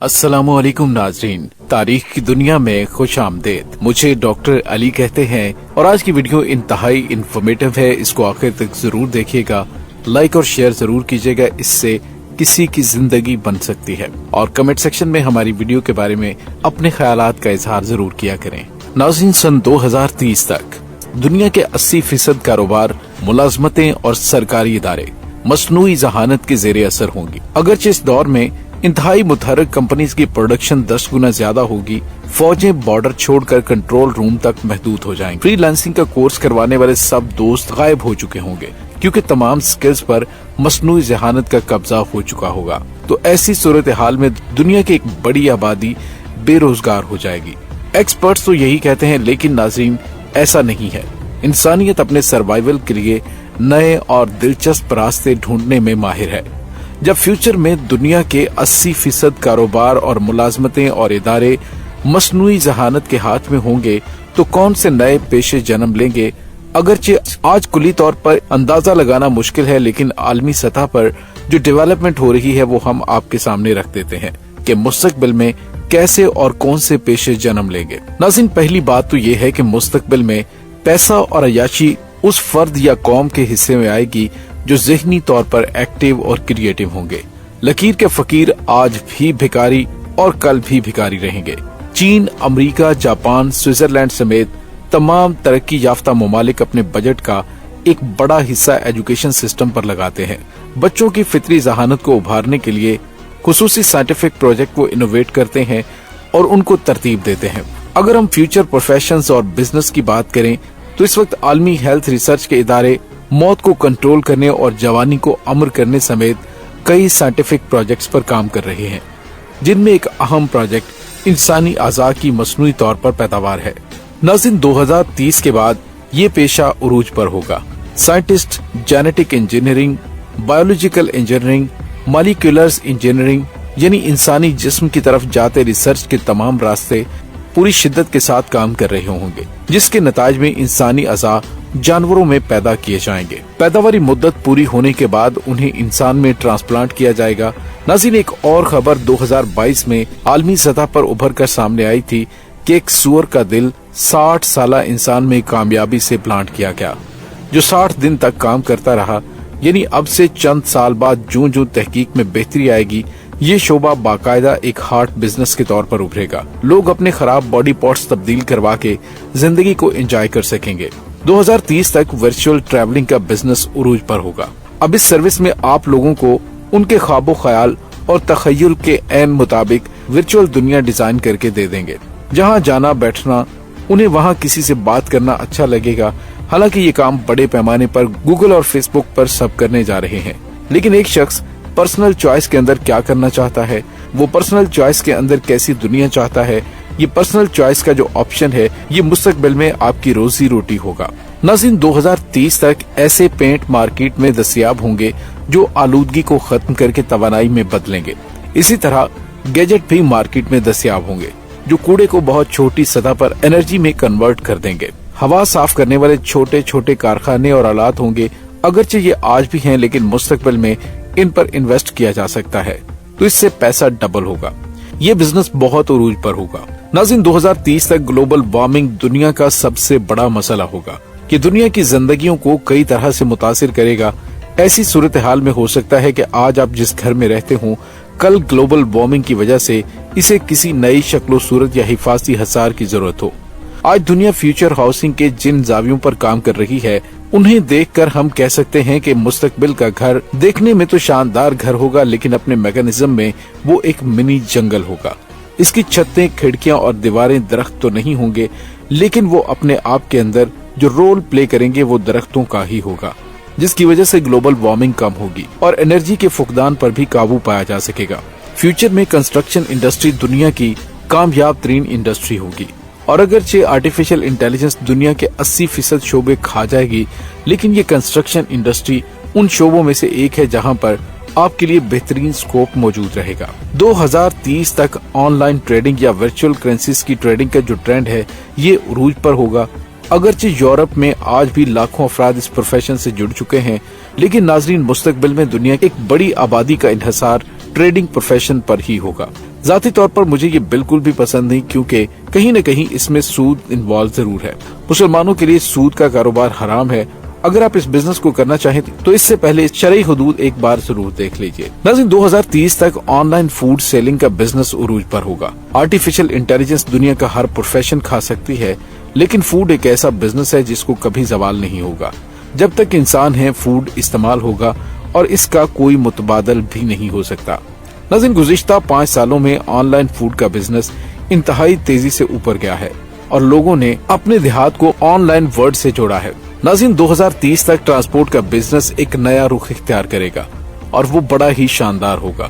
अस्सलामुअलैकुम नाजरीन, तारीख की दुनिया में खुश आमदेद। मुझे डॉक्टर अली कहते हैं और आज की वीडियो इंतहाई इंफॉर्मेटिव है। इसको आखिर तक जरूर देखिएगा, लाइक और शेयर जरूर कीजिएगा, इससे किसी की जिंदगी बन सकती है। और कमेंट सेक्शन में हमारी वीडियो के बारे में अपने ख्यालात का इजहार जरूर किया करें। नाज़रीन, सन 2030 तक दुनिया के 80% कारोबार, मुलाजमतें और सरकारी इदारे मसनूई जहानत के जेर असर होंगी। अगरचे इस दौर में इंतहाई मुतहर्रिक कंपनीज की प्रोडक्शन 10 गुना ज्यादा होगी, फौजें बॉर्डर छोड़कर कंट्रोल रूम तक महदूद हो जाएंगी। फ्रीलांसिंग का कोर्स करवाने वाले सब दोस्त गायब हो चुके होंगे क्योंकि तमाम स्किल्स पर मसनूई जहानत का कब्जा हो चुका होगा। तो ऐसी सूरत हाल में दुनिया की एक बड़ी आबादी बेरोजगार हो जाएगी। एक्सपर्ट्स तो यही कहते हैं, लेकिन नाज़रीन ऐसा नहीं है। इंसानियत अपने सर्वाइवल के लिए नए और दिलचस्प रास्ते ढूंढने में माहिर है। जब फ्यूचर में दुनिया के 80% कारोबार और मुलाजमतें और इदारे मसनूई जहानत के हाथ में होंगे तो कौन से नए पेशे जन्म लेंगे। अगरचे आज कुली तौर पर अंदाजा लगाना मुश्किल है, लेकिन आलमी सतह पर जो डेवलपमेंट हो रही है वो हम आपके सामने रख देते हैं कि मुस्तकबिल में कैसे और कौन से पेशे जन्म लेंगे। नाज़रीन, पहली बात तो ये है कि मुस्तकबिल में पैसा और अयाशी उस फर्द या कौम के हिस्से में आएगी जो ज़हनी तौर पर एक्टिव और क्रिएटिव होंगे। लकीर के फकीर आज भी भिखारी और कल भी भिखारी रहेंगे। चीन, अमेरिका, जापान, स्विट्जरलैंड समेत तमाम तरक्की याफ्ता ममालिक अपने बजट का एक बड़ा हिस्सा एजुकेशन सिस्टम पर लगाते हैं। बच्चों की फितरी जहानत को उभारने के लिए खुसूसी साइंटिफिक प्रोजेक्ट को इनोवेट करते हैं और उनको तरतीब देते हैं। अगर हम फ्यूचर प्रोफेशंस और बिजनेस की बात करें तो इस वक्त आलमी हेल्थ रिसर्च के इदारे मौत को कंट्रोल करने और जवानी को अमर करने समेत कई साइंटिफिक प्रोजेक्ट्स पर काम कर रहे हैं, जिनमें एक अहम प्रोजेक्ट इंसानी अज़ा की मसनूई तौर पर पैदावार है। नाज़रीन, 2030 के बाद ये पेशा उरूज पर होगा। Scientist genetic engineering, biological engineering, molecular engineering यानी इंसानी जिस्म की तरफ जाते रिसर्च के तमाम रास्ते पूरी शिद्दत के साथ काम कर रहे होंगे, जिसके नताज में इंसानी अज़ा जानवरों में पैदा किए जाएंगे। पैदावारी मुद्दत पूरी होने के बाद उन्हें इंसान में ट्रांसप्लांट किया जाएगा। नाज़रीन, एक और खबर 2022 में आलमी सतह पर उभर कर सामने आई थी कि एक सूअर का दिल 60 साला इंसान में कामयाबी से प्लांट किया गया, जो 60 दिन तक काम करता रहा। यानी अब से चंद साल बाद जूं तहकीक में बेहतरी आएगी, ये शोबा बाकायदा एक हार्ट बिजनेस के तौर पर उभरेगा। लोग अपने खराब बॉडी पार्ट्स तब्दील करवा के जिंदगी को एंजॉय कर सकेंगे। 2030 तक वर्चुअल ट्रैवलिंग का बिजनेस उरूज पर होगा। अब इस सर्विस में आप लोगों को उनके ख्वाबो ख्याल और तखय्युल के ऐन मुताबिक वर्चुअल दुनिया डिजाइन करके दे देंगे। जहां जाना बैठना, उन्हें वहां किसी से बात करना अच्छा लगेगा। हालांकि ये काम बड़े पैमाने पर गूगल और फेसबुक पर सब करने जा रहे हैं, लेकिन एक शख्स पर्सनल चॉइस के अंदर क्या करना चाहता है, वो पर्सनल चॉइस के अंदर कैसी दुनिया चाहता है, ये पर्सनल चॉइस का जो ऑप्शन है ये मुस्तकबिल में आपकी रोजी रोटी होगा। नाज़रीन, 2030 तक ऐसे पेंट मार्केट में दस्तयाब होंगे जो आलूदगी को खत्म करके तवानाई में बदलेंगे। इसी तरह गैजेट भी मार्केट में दस्तयाब होंगे जो कूड़े को बहुत छोटी सतह पर एनर्जी में कन्वर्ट कर देंगे। हवा साफ करने वाले छोटे छोटे कारखाने और आलात होंगे। अगरचे ये आज भी हैं, लेकिन मुस्तकबिल में इन पर इन्वेस्ट किया जा सकता है तो इससे पैसा डबल होगा। ये बिजनेस बहुत उरूज पर होगा। नाज़रीन, 2030 तक ग्लोबल वार्मिंग दुनिया का सबसे बड़ा मसला होगा कि दुनिया की जिंदगियों को कई तरह से मुतासिर करेगा। ऐसी सूरत हाल में हो सकता है कि आज आप जिस घर में रहते हो, कल ग्लोबल वार्मिंग की वजह से इसे किसी नई शक्लो सूरत या हिफाजती हसार की जरूरत हो। आज दुनिया फ्यूचर हाउसिंग के जिन जावियों पर काम कर रही है, उन्हें देखकर हम कह सकते हैं कि मुस्तकबिल का घर देखने में तो शानदार घर होगा, लेकिन अपने मैकेनिज्म में वो एक मिनी जंगल होगा। इसकी छतें, खिड़कियां और दीवारें दरख्त तो नहीं होंगे, लेकिन वो अपने आप के अंदर जो रोल प्ले करेंगे वो दरख्तों का ही होगा, जिसकी वजह से ग्लोबल वार्मिंग कम होगी और एनर्जी के फुकदान पर भी काबू पाया जा सकेगा। फ्यूचर में कंस्ट्रक्शन इंडस्ट्री दुनिया की कामयाब तरीन इंडस्ट्री होगी। और अगरचे आर्टिफिशियल इंटेलिजेंस दुनिया के 80% शोबे खा जाएगी, लेकिन ये कंस्ट्रक्शन इंडस्ट्री उन शोबों में से एक है जहां पर आपके लिए बेहतरीन स्कोप मौजूद रहेगा। 2030 तक ऑनलाइन ट्रेडिंग या वर्चुअल करेंसीज की ट्रेडिंग का जो ट्रेंड है ये उरूज पर होगा। अगरचे यूरोप में आज भी लाखों अफराद इस प्रोफेशन से जुड़ चुके हैं, लेकिन नाजरीन मुस्तकबिल में दुनिया की एक बड़ी आबादी का इन्हिसार ट्रेडिंग प्रोफेशन पर ही होगा। ذاتی طور پر مجھے یہ بالکل بھی پسند نہیں، کیونکہ کہیں نہ کہیں اس میں سود انوالو ضرور ہے۔ مسلمانوں کے لیے سود کا کاروبار حرام ہے۔ اگر آپ اس بزنس کو کرنا چاہیں تو اس سے پہلے شرعی حدود ایک بار ضرور دیکھ لیجئے۔ ناظرین، 2030 تک آن لائن فوڈ سیلنگ کا بزنس عروج پر ہوگا۔ آرٹیفیشل انٹیلیجنس دنیا کا ہر پروفیشن کھا سکتی ہے، لیکن فوڈ ایک ایسا بزنس ہے جس کو کبھی زوال نہیں ہوگا۔ جب تک انسان ہے فوڈ استعمال ہوگا اور اس کا کوئی متبادل بھی نہیں ہو سکتا۔ ناظرین، گزشتہ 5 سالوں میں آن لائن فوڈ کا بزنس انتہائی تیزی سے اوپر گیا ہے اور لوگوں نے اپنے دیہات کو آن لائن ورلڈ سے جوڑا ہے۔ ناظرین، 2030 تک ٹرانسپورٹ کا بزنس ایک نیا رخ اختیار کرے گا اور وہ بڑا ہی شاندار ہوگا۔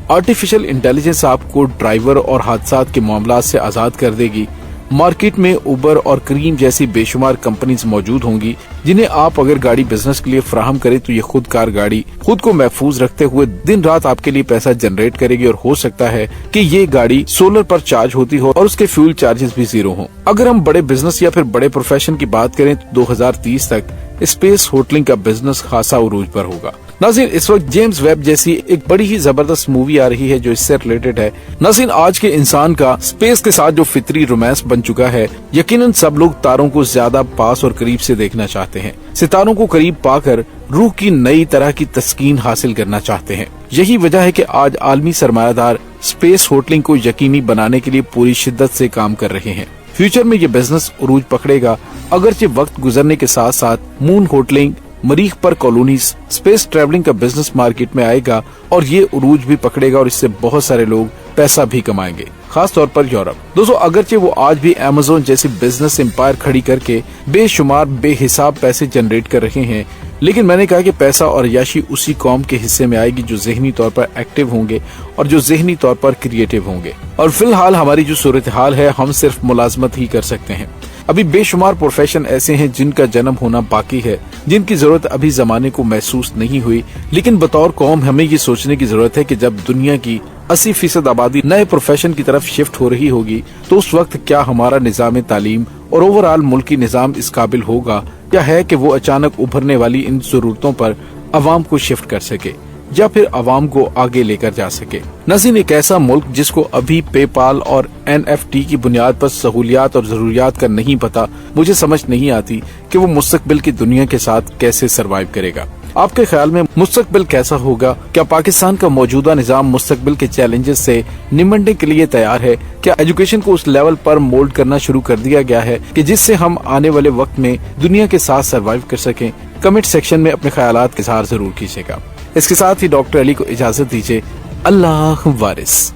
آرٹیفیشل انٹیلیجنس آپ کو ڈرائیور اور حادثات کے معاملات سے آزاد کر دے گی۔ مارکیٹ میں اوبر اور کریم جیسی بے شمار کمپنیز موجود ہوں گی، جنہیں آپ اگر گاڑی بزنس کے لیے فراہم کریں تو یہ خود کار گاڑی خود کو محفوظ رکھتے ہوئے دن رات آپ کے لیے پیسہ جنریٹ کرے گی، اور ہو سکتا ہے کہ یہ گاڑی سولر پر چارج ہوتی ہو اور اس کے فیول چارجز بھی زیرو ہوں۔ اگر ہم بڑے بزنس یا پھر بڑے پروفیشن کی بات کریں تو 2030 تک اسپیس ہوٹلنگ کا بزنس خاصا عروج پر ہوگا۔ ناظرین، اس وقت جیمز ویب جیسی ایک بڑی ہی زبردست مووی آ رہی ہے جو اس سے ریلیٹڈ ہے۔ ناظرین، آج کے انسان کا اسپیس کے ساتھ جو فطری رومانس بن چکا ہے، یقیناً سب لوگ تاروں کو زیادہ پاس اور قریب سے دیکھنا چاہتے ہیں۔ ستاروں کو قریب پا کر روح کی نئی طرح کی تسکین حاصل کرنا چاہتے ہیں۔ یہی وجہ ہے کہ آج عالمی سرمایہ دار اسپیس ہوٹلنگ کو یقینی بنانے کے لیے پوری شدت سے کام کر رہے ہیں۔ فیوچر میں یہ بزنس عروج پکڑے گا، اگرچہ وقت گزرنے کے ساتھ ساتھ مون ہوٹلنگ، مریخ پر کالونیز، اسپیس ٹریولنگ کا بزنس مارکیٹ میں آئے گا اور یہ عروج بھی پکڑے گا اور اس سے بہت سارے لوگ پیسہ بھی کمائیں گے، خاص طور پر یورپ۔ دوستو، اگرچہ وہ آج بھی ایمیزون جیسی بزنس امپائر کھڑی کر کے بے شمار بے حساب پیسے جنریٹ کر رہے ہیں، لیکن میں نے کہا کہ پیسہ اور عیاشی اسی قوم کے حصے میں آئے گی جو ذہنی طور پر ایکٹیو ہوں گے اور جو ذہنی طور پر کریٹیو ہوں گے۔ اور فی الحال ہماری جو صورتحال ہے، ہم صرف ملازمت ہی کر سکتے ہیں۔ ابھی بے شمار پروفیشن ایسے ہیں جن کا جنم ہونا باقی ہے، جن کی ضرورت ابھی زمانے کو محسوس نہیں ہوئی، لیکن بطور قوم ہمیں یہ سوچنے کی ضرورت ہے کہ جب دنیا کی 80% آبادی نئے پروفیشن کی طرف شفٹ ہو رہی ہوگی تو اس وقت کیا ہمارا نظام تعلیم اور اوور آل ملکی نظام اس قابل ہوگا یا ہے کہ وہ اچانک ابھرنے والی ان ضرورتوں پر عوام کو شفٹ کر سکے یا پھر عوام کو آگے لے کر جا سکے۔ ناظرین، ایک ایسا ملک جس کو ابھی پے پال اور NFT کی بنیاد پر سہولیات اور ضروریات کا نہیں پتا، مجھے سمجھ نہیں آتی کہ وہ مستقبل کی دنیا کے ساتھ کیسے سروائیو کرے گا۔ آپ کے خیال میں مستقبل کیسا ہوگا؟ کیا پاکستان کا موجودہ نظام مستقبل کے چیلنجز سے نمٹنے کے لیے تیار ہے؟ کیا ایجوکیشن کو اس لیول پر مولڈ کرنا شروع کر دیا گیا ہے کہ جس سے ہم آنے والے وقت میں دنیا کے ساتھ سروائیو کر سکیں؟ کمنٹ سیکشن میں اپنے خیالات کا اظہار ضرور کیجیے گا۔ اس کے ساتھ ہی ڈاکٹر علی کو اجازت دیجیے۔ اللہ وارث۔